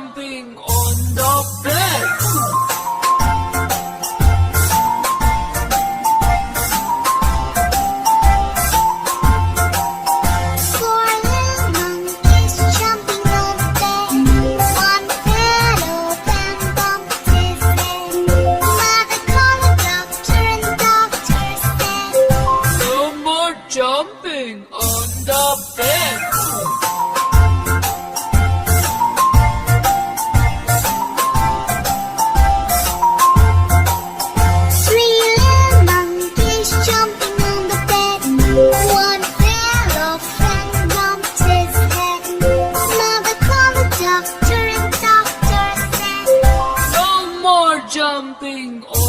jumping on the bed. Four little monkeys jumping on the bed. One fell off and bumped his head. Mother called the doctor and the doctor said, No more jumping on the bed. Three little monkeys jumping on the bed. One fell off and bumped his head. Mother called the doctor and the doctor said, No more jumping on